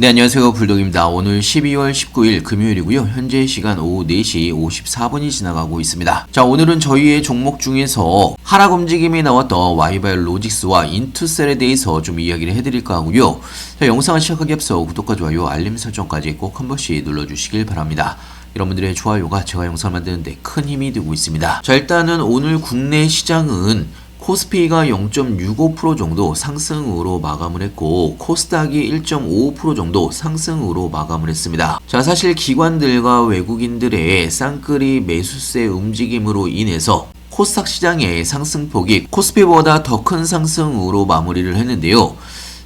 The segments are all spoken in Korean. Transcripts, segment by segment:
네, 안녕하세요. 불독입니다. 오늘 12월 19일 금요일이고요. 현재 시간 오후 4시 54분이 지나가고 있습니다. 자, 오늘은 저희의 종목 중에서 하락 움직임이 나왔던 와이바이오로직스와 인투셀에 대해서 좀 이야기를 해드릴까 하고요. 자, 영상을 시작하기 앞서 구독과 좋아요, 알림 설정까지 꼭 한 번씩 눌러주시길 바랍니다. 여러분들의 좋아요가 제가 영상을 만드는데 큰 힘이 되고 있습니다. 자, 일단은 오늘 국내 시장은 코스피가 0.65% 정도 상승으로 마감을 했고 코스닥이 1.55% 정도 상승으로 마감을 했습니다. 자, 사실 기관들과 외국인들의 쌍끌이 매수세 움직임으로 인해서 코스닥 시장의 상승폭이 코스피보다 더 큰 상승으로 마무리를 했는데요.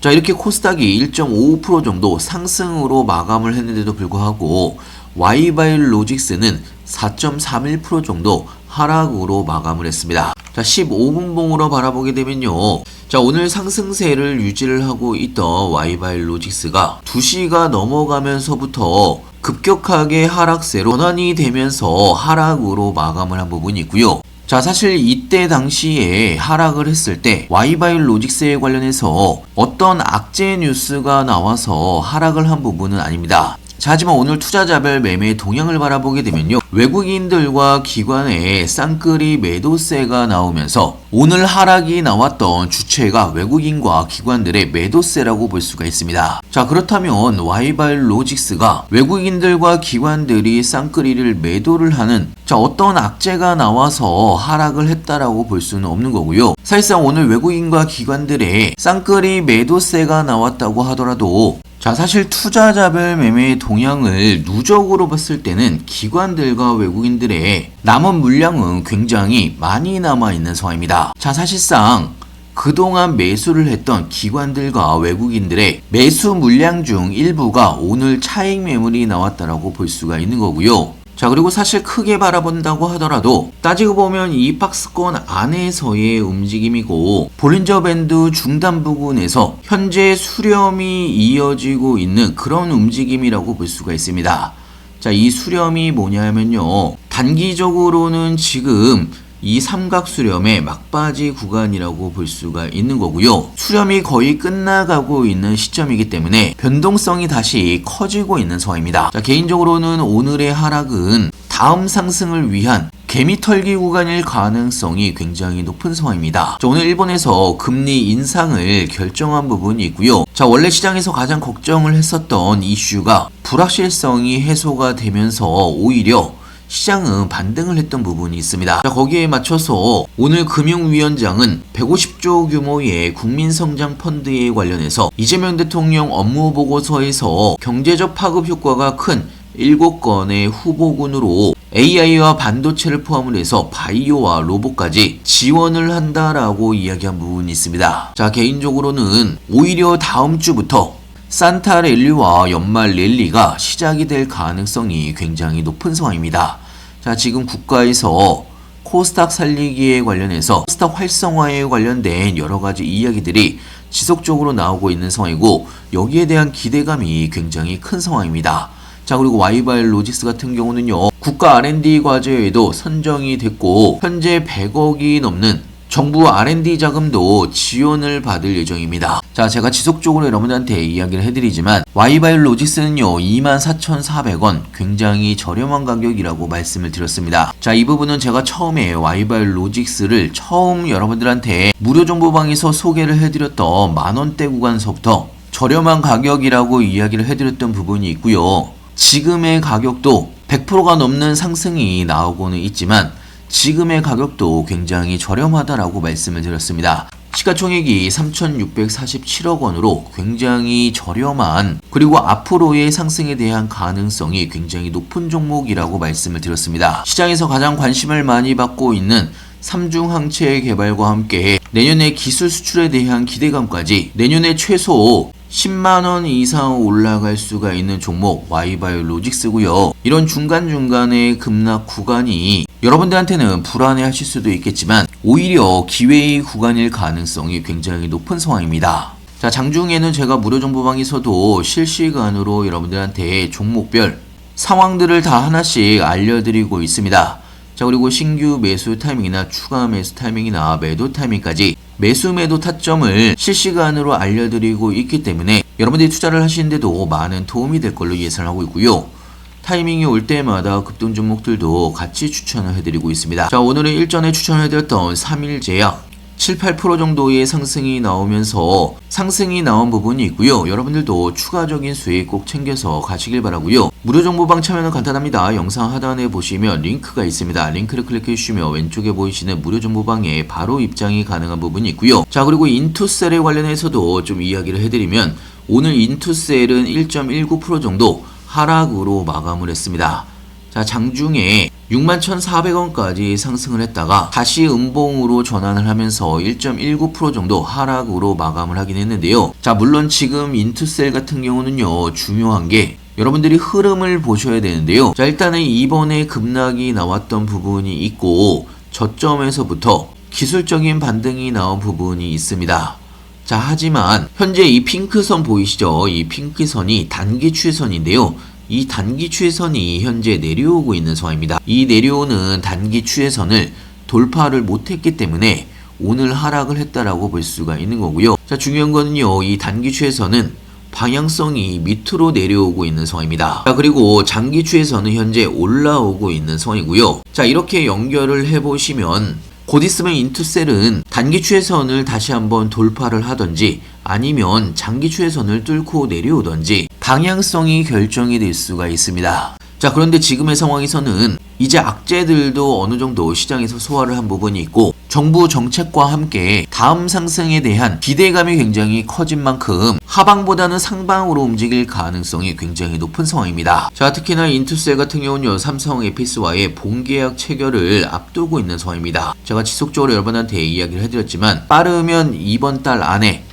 자, 이렇게 코스닥이 1.55% 정도 상승으로 마감을 했는데도 불구하고 와이바이오로직스는 4.31% 정도 하락으로 마감을 했습니다. 자, 15분봉으로 바라보게 되면요. 자, 오늘 상승세를 유지를 하고 있던 와이바이오로직스가 2시가 넘어가면서부터 급격하게 하락세로 전환이 되면서 하락으로 마감을 한 부분이 있고요. 자, 사실 이때 당시에 하락을 했을 때 와이바이오로직스에 관련해서 어떤 악재 뉴스가 나와서 하락을 한 부분은 아닙니다. 자, 하지만 오늘 투자자별 매매 동향을 바라보게 되면요. 외국인들과 기관의 쌍끌이 매도세가 나오면서 오늘 하락이 나왔던 주체가 외국인과 기관들의 매도세라고 볼 수가 있습니다. 자, 그렇다면 와이바이오로직스가 외국인들과 기관들이 쌍끌이를 매도를 하는 어떤 악재가 나와서 하락을 했다라고 볼 수는 없는 거고요. 사실상 오늘 외국인과 기관들의 쌍끌이 매도세가 나왔다고 하더라도 자, 사실 투자자별 매매의 동향을 누적으로 봤을 때는 기관들과 외국인들의 남은 물량은 굉장히 많이 남아있는 상황입니다. 자, 사실상 그동안 매수를 했던 기관들과 외국인들의 매수 물량 중 일부가 오늘 차익 매물이 나왔다라고 볼 수가 있는 거고요. 자, 그리고 사실 크게 바라본다고 하더라도 따지고 보면 이 박스권 안에서의 움직임이고 볼린저 밴드 중단 부근에서 현재 수렴이 이어지고 있는 그런 움직임이라고 볼 수가 있습니다. 자, 이 수렴이 뭐냐면요. 단기적으로는 지금 이 삼각 수렴의 막바지 구간이라고 볼 수가 있는 거고요. 수렴이 거의 끝나가고 있는 시점이기 때문에 변동성이 다시 커지고 있는 상황입니다. 자, 개인적으로는 오늘의 하락은 다음 상승을 위한 개미털기 구간일 가능성이 굉장히 높은 상황입니다. 자, 오늘 일본에서 금리 인상을 결정한 부분이 있고요. 자, 원래 시장에서 가장 걱정을 했었던 이슈가 불확실성이 해소가 되면서 오히려 시장은 반등을 했던 부분이 있습니다. 자, 거기에 맞춰서 오늘 금융위원장은 150조 규모의 국민성장 펀드에 관련해서 이재명 대통령 업무 보고서에서 경제적 파급 효과가 큰 7건의 후보군으로 AI와 반도체를 포함을 해서 바이오와 로봇까지 지원을 한다라고 이야기한 부분이 있습니다. 자, 개인적으로는 오히려 다음 주부터 산타 랠리와 연말 랠리가 시작이 될 가능성이 굉장히 높은 상황입니다. 자, 지금 국가에서 코스닥 살리기에 관련해서 코스닥 활성화에 관련된 여러 가지 이야기들이 지속적으로 나오고 있는 상황이고 여기에 대한 기대감이 굉장히 큰 상황입니다. 자, 그리고 와이바이오로직스 같은 경우는요. 국가 R&D 과제에도 선정이 됐고 현재 100억이 넘는 정부 R&D 자금도 지원을 받을 예정입니다. 자, 제가 지속적으로 여러분들한테 이야기를 해드리지만 와이바이오로직스는요 24,400원 굉장히 저렴한 가격이라고 말씀을 드렸습니다. 자, 이 부분은 제가 처음에 와이바이오로직스를 처음 여러분들한테 무료 정보방에서 소개를 해드렸던 만원대 구간서부터 저렴한 가격이라고 이야기를 해드렸던 부분이 있고요. 지금의 가격도 100%가 넘는 상승이 나오고는 있지만 지금의 가격도 굉장히 저렴하다라고 말씀을 드렸습니다. 시가총액이 3,647억 원으로 굉장히 저렴한 그리고 앞으로의 상승에 대한 가능성이 굉장히 높은 종목이라고 말씀을 드렸습니다. 시장에서 가장 관심을 많이 받고 있는 삼중항체 개발과 함께 내년에 기술 수출에 대한 기대감까지 내년에 최소 10만원 이상 올라갈 수가 있는 종목 와이바이오로직스고요. 이런 중간중간의 급락 구간이 여러분들한테는 불안해 하실 수도 있겠지만 오히려 기회의 구간일 가능성이 굉장히 높은 상황입니다. 자, 장중에는 제가 무료 정보방에서도 실시간으로 여러분들한테 종목별 상황들을 다 하나씩 알려드리고 있습니다. 자, 그리고 신규 매수 타이밍이나 추가 매수 타이밍이나 매도 타이밍까지 매수 매도 타점을 실시간으로 알려드리고 있기 때문에 여러분들이 투자를 하시는데도 많은 도움이 될 걸로 예상하고 있고요. 타이밍이 올 때마다 급등 종목들도 같이 추천을 해드리고 있습니다. 자, 오늘은 일전에 추천해드렸던 3일제약 7, 8% 정도의 상승이 나오면서 상승이 나온 부분이 있고요. 여러분들도 추가적인 수익 꼭 챙겨서 가시길 바라고요. 무료 정보방 참여는 간단합니다. 영상 하단에 보시면 링크가 있습니다. 링크를 클릭해 주시면 왼쪽에 보이시는 무료 정보방에 바로 입장이 가능한 부분이 있고요. 자, 그리고 인투셀에 관련해서도 좀 이야기를 해드리면 오늘 인투셀은 1.19% 정도 하락으로 마감을 했습니다. 자, 장중에 61,400원까지 상승을 했다가 다시 음봉으로 전환을 하면서 1.19% 정도 하락으로 마감을 하긴 했는데요. 자, 물론 지금 인투셀 같은 경우는요, 중요한 게 여러분들이 흐름을 보셔야 되는데요. 자, 일단은 이번에 급락이 나왔던 부분이 있고 저점에서부터 기술적인 반등이 나온 부분이 있습니다. 자, 하지만 현재 이 핑크선 보이시죠? 이 핑크선이 단기 추세선인데요. 이 단기 추세선이 현재 내려오고 있는 상황입니다. 이 내려오는 단기 추세선을 돌파를 못했기 때문에 오늘 하락을 했다라고 볼 수가 있는 거고요. 자, 중요한 거는요, 이 단기 추세선은 방향성이 밑으로 내려오고 있는 상황입니다. 자, 그리고 장기 추세선은 현재 올라오고 있는 상황이고요. 자, 이렇게 연결을 해보시면 곧 있으면 인투셀은 단기 추세선을 다시 한번 돌파를 하던지 아니면 장기 추세선을 뚫고 내려오던지 방향성이 결정이 될 수가 있습니다. 자, 그런데 지금의 상황에서는 이제 악재들도 어느 정도 시장에서 소화를 한 부분이 있고 정부 정책과 함께 다음 상승에 대한 기대감이 굉장히 커진 만큼 하방보다는 상방으로 움직일 가능성이 굉장히 높은 상황입니다. 자, 특히나 인투셀 같은 경우는요, 삼성 에피스와의 본계약 체결을 앞두고 있는 상황입니다. 제가 지속적으로 여러분한테 이야기를 해드렸지만 빠르면 이번 달 안에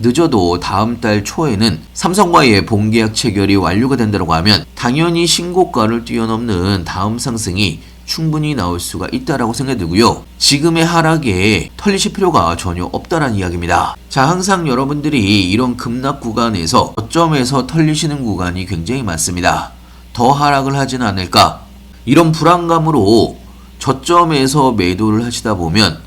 늦어도 다음 달 초에는 삼성과의 본계약 체결이 완료가 된다고 하면 당연히 신고가를 뛰어넘는 다음 상승이 충분히 나올 수가 있다라고 생각되고요. 지금의 하락에 털리실 필요가 전혀 없다라는 이야기입니다. 자, 항상 여러분들이 이런 급락 구간에서 저점에서 털리시는 구간이 굉장히 많습니다. 더 하락을 하지는 않을까? 이런 불안감으로 저점에서 매도를 하시다 보면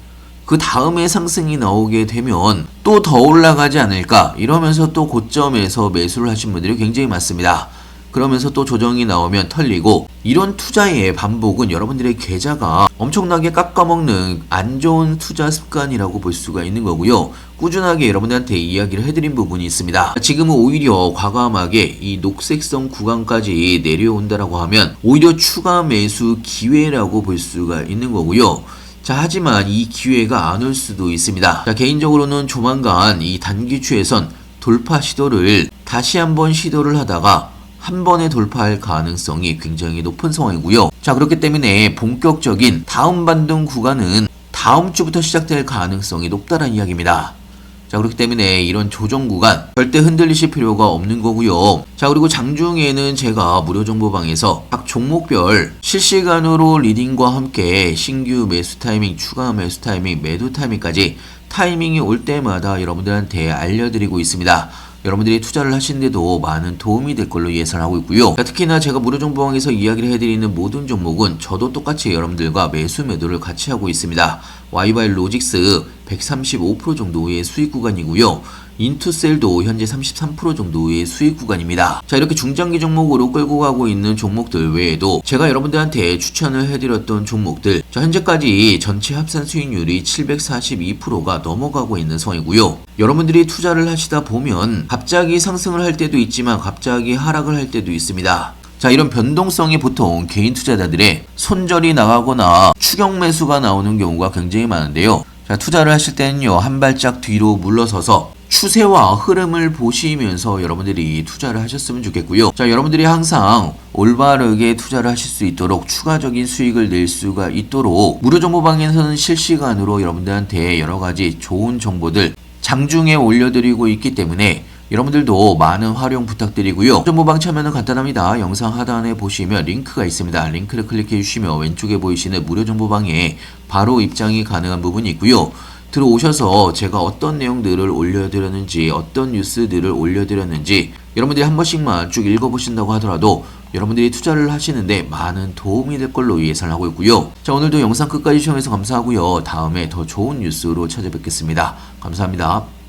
그 다음에 상승이 나오게 되면 또 더 올라가지 않을까 이러면서 또 고점에서 매수를 하신 분들이 굉장히 많습니다. 그러면서 또 조정이 나오면 털리고 이런 투자의 반복은 여러분들의 계좌가 엄청나게 깎아먹는 안 좋은 투자 습관이라고 볼 수가 있는 거고요. 꾸준하게 여러분들한테 이야기를 해드린 부분이 있습니다. 지금은 오히려 과감하게 이 녹색선 구간까지 내려온다라고 하면 오히려 추가 매수 기회라고 볼 수가 있는 거고요. 자, 하지만 이 기회가 안 올 수도 있습니다. 자, 개인적으로는 조만간 이 단기 추세선 돌파 시도를 다시 한번 시도를 하다가 한 번에 돌파할 가능성이 굉장히 높은 상황이고요. 자, 그렇기 때문에 본격적인 다음 반등 구간은 다음 주부터 시작될 가능성이 높다는 이야기입니다. 자, 그렇기 때문에 이런 조정 구간 절대 흔들리실 필요가 없는 거고요. 자, 그리고 장중에는 제가 무료 정보방에서 각 종목별 실시간으로 리딩과 함께 신규 매수 타이밍, 추가 매수 타이밍, 매도 타이밍까지 타이밍이 올 때마다 여러분들한테 알려드리고 있습니다. 여러분들이 투자를 하시는데도 많은 도움이 될 걸로 예상하고 있고요. 자, 특히나 제가 무료 정보방에서 이야기를 해드리는 모든 종목은 저도 똑같이 여러분들과 매수 매도를 같이 하고 있습니다. 와이바일 로직스 135% 정도의 수익 구간이고요. 인투셀도 현재 33% 정도의 수익 구간입니다. 자, 이렇게 중장기 종목으로 끌고 가고 있는 종목들 외에도 제가 여러분들한테 추천을 해드렸던 종목들, 자, 현재까지 전체 합산 수익률이 742%가 넘어가고 있는 상황이고요. 여러분들이 투자를 하시다 보면 갑자기 상승을 할 때도 있지만 갑자기 하락을 할 때도 있습니다. 자, 이런 변동성이 보통 개인 투자자들의 손절이 나가거나 추격 매수가 나오는 경우가 굉장히 많은데요. 자, 투자를 하실 때는요, 한 발짝 뒤로 물러서서 추세와 흐름을 보시면서 여러분들이 투자를 하셨으면 좋겠고요. 자, 여러분들이 항상 올바르게 투자를 하실 수 있도록 추가적인 수익을 낼 수가 있도록 무료 정보방에서는 실시간으로 여러분들한테 여러가지 좋은 정보들 장중에 올려드리고 있기 때문에 여러분들도 많은 활용 부탁드리고요. 정보방 참여는 간단합니다. 영상 하단에 보시면 링크가 있습니다. 링크를 클릭해 주시면 왼쪽에 보이시는 무료 정보방에 바로 입장이 가능한 부분이 있고요. 들어오셔서 제가 어떤 내용들을 올려드렸는지, 어떤 뉴스들을 올려드렸는지 여러분들이 한 번씩만 쭉 읽어보신다고 하더라도 여러분들이 투자를 하시는데 많은 도움이 될 걸로 예상을 하고 있고요. 자, 오늘도 영상 끝까지 시청해서 감사하고요. 다음에 더 좋은 뉴스로 찾아뵙겠습니다. 감사합니다.